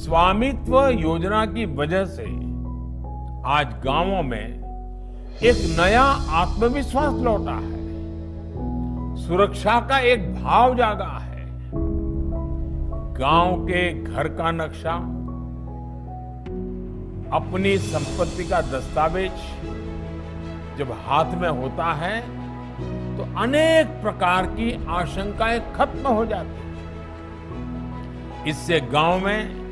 स्वामित्व योजना की वजह से आज गांवों में एक नया आत्मविश्वास लौटा है, सुरक्षा का एक भाव जागा है। गांव के घर का नक्शा, अपनी संपत्ति का दस्तावेज जब हाथ में होता है तो अनेक प्रकार की आशंकाएं खत्म हो जाती हैं। इससे गांव में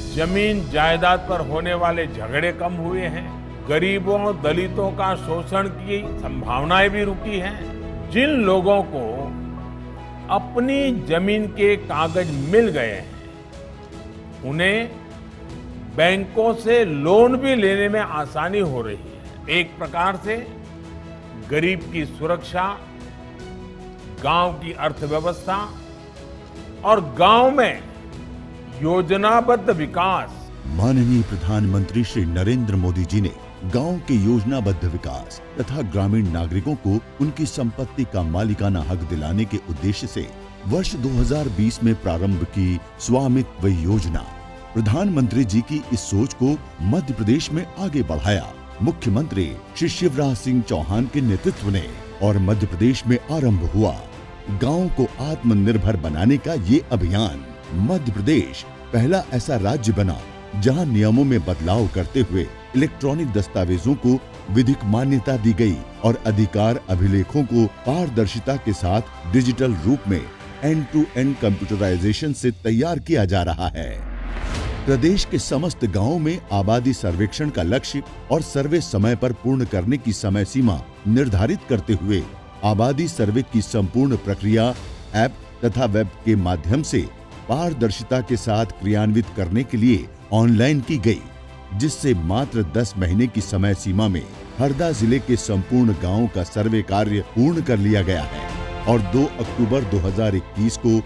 जमीन जायदाद पर होने वाले झगड़े कम हुए हैं, गरीबों दलितों का शोषण की संभावनाएं भी रुकी हैं। जिन लोगों को अपनी जमीन के कागज मिल गए हैं, उन्हें बैंकों से लोन भी लेने में आसानी हो रही है। एक प्रकार से गरीब की सुरक्षा, गांव की अर्थव्यवस्था और गांव में योजनाबद्ध विकास। माननीय प्रधानमंत्री श्री नरेंद्र मोदी जी ने गांव के योजनाबद्ध विकास तथा ग्रामीण नागरिकों को उनकी संपत्ति का मालिकाना हक दिलाने के उद्देश्य से वर्ष 2020 में प्रारंभ की स्वामित्व योजना। प्रधानमंत्री जी की इस सोच को मध्य प्रदेश में आगे बढ़ाया मुख्यमंत्री श्री शिवराज सिंह चौहान के नेतृत्व ने और मध्य प्रदेश में आरंभ हुआ गांव को आत्मनिर्भर बनाने का ये अभियान। मध्य प्रदेश पहला ऐसा राज्य बना जहां नियमों में बदलाव करते हुए इलेक्ट्रॉनिक दस्तावेजों को विधिक मान्यता दी गई और अधिकार अभिलेखों को पारदर्शिता के साथ डिजिटल रूप में एंड टू एंड कंप्यूटराइजेशन से तैयार किया जा रहा है। प्रदेश के समस्त गांवों में आबादी सर्वेक्षण का लक्ष्य और सर्वे समय पर पूर्ण करने की समय सीमा निर्धारित करते हुए आबादी सर्वे की संपूर्ण प्रक्रिया ऐप तथा वेब के माध्यम से पारदर्शिता के साथ क्रियान्वित करने के लिए ऑनलाइन की गई, जिससे मात्र 10 महीने की समय सीमा में हरदा जिले के संपूर्ण गांवों का सर्वे कार्य पूर्ण कर लिया गया है और 2 अक्टूबर 2021 को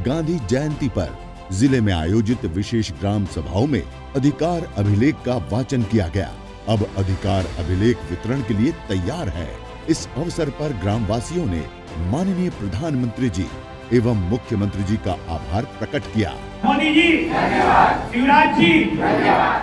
गांधी जयंती पर जिले में आयोजित विशेष ग्राम सभाओं में अधिकार अभिलेख का वाचन किया गया। अब अधिकार अभिलेख वितरण के लिए तैयार है। इस अवसर पर ग्रामवासियों ने माननीय प्रधानमंत्री जी एवं मुख्यमंत्री जी का आभार प्रकट किया। मोदी जी धन्यवाद, शिवराज जी धन्यवाद।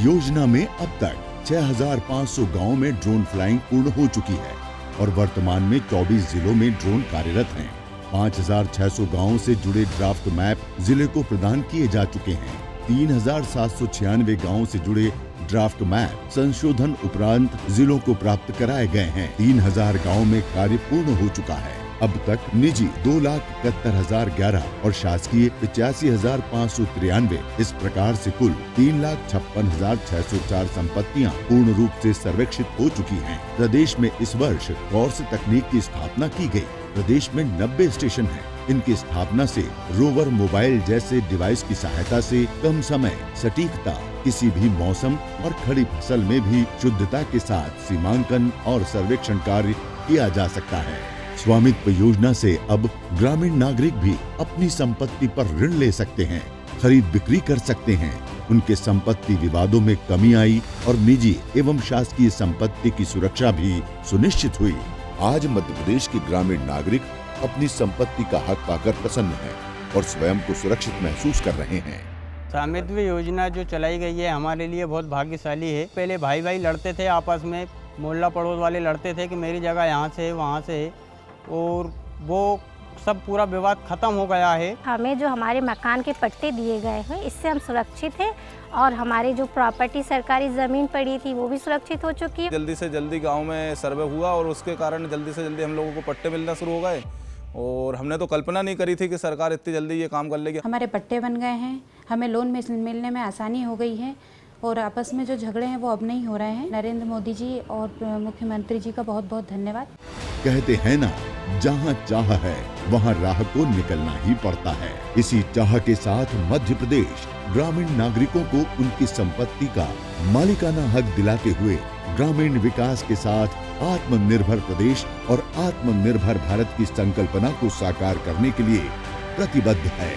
योजना में अब तक 6500 गांवों में ड्रोन फ्लाइंग पूर्ण हो चुकी है और वर्तमान में 24 जिलों में ड्रोन कार्यरत हैं। 5600 गांवों से जुड़े ड्राफ्ट मैप जिले को प्रदान किए जा चुके हैं। 3796 गांवों से जुड़े ड्राफ्ट मैप संशोधन उपरांत जिलों को प्राप्त कराए गए हैं। 3000 गांवों में कार्य पूर्ण हो चुका है। अब तक निजी 2,71,011 और शासकीय 85,593। इस प्रकार से कुल 3,56,604 संपत्तियां पूर्ण रूप से सर्वेक्षित हो चुकी हैं। प्रदेश में इस वर्ष कॉर्स तकनीक की स्थापना की गई। प्रदेश में 90 स्टेशन हैं। इनकी स्थापना से रोवर मोबाइल जैसे डिवाइस की सहायता से कम समय, सटीकता, किसी भी मौसम और खड़ी फसल में भी शुद्धता के साथ सीमांकन और सर्वेक्षण कार्य किया जा सकता है। स्वामित्व योजना से अब ग्रामीण नागरिक भी अपनी संपत्ति पर ऋण ले सकते हैं, खरीद बिक्री कर सकते हैं। उनके संपत्ति विवादों में कमी आई और निजी एवं शासकीय संपत्ति की सुरक्षा भी सुनिश्चित हुई। आज मध्य प्रदेश के ग्रामीण नागरिक अपनी संपत्ति का हक पाकर प्रसन्न हैं और स्वयं को सुरक्षित महसूस कर रहे हैं। स्वामित्व योजना जो चलाई गई है हमारे लिए बहुत भाग्यशाली है। पहले भाई भाई लड़ते थे आपस में, मोहल्ला पड़ोस वाले लड़ते थे कि मेरी जगह यहाँ से है वहाँ से है, और वो सब पूरा विवाद खत्म हो गया है। हमें जो हमारे मकान के पट्टे दिए गए हैं इससे हम सुरक्षित हैं और हमारी जो प्रॉपर्टी सरकारी ज़मीन पड़ी थी वो भी सुरक्षित हो चुकी है। जल्दी से जल्दी गांव में सर्वे हुआ और उसके कारण जल्दी से जल्दी हम लोगों को पट्टे मिलना शुरू हो गए और हमने तो कल्पना नहीं करी थी कि सरकार इतनी जल्दी ये काम कर लेगी। हमारे पट्टे बन गए हैं, हमें लोन मिलने में आसानी हो गई है और आपस में जो झगड़े हैं वो अब नहीं हो रहे हैं। नरेंद्र मोदी जी और मुख्यमंत्री जी का बहुत बहुत धन्यवाद। कहते हैं ना, जहाँ चाह है वहाँ राह को निकलना ही पड़ता है। इसी चाह के साथ मध्य प्रदेश ग्रामीण नागरिकों को उनकी संपत्ति का मालिकाना हक दिलाते हुए ग्रामीण विकास के साथ आत्मनिर्भर प्रदेश और आत्मनिर्भर भारत की संकल्पना को साकार करने के लिए प्रतिबद्ध है।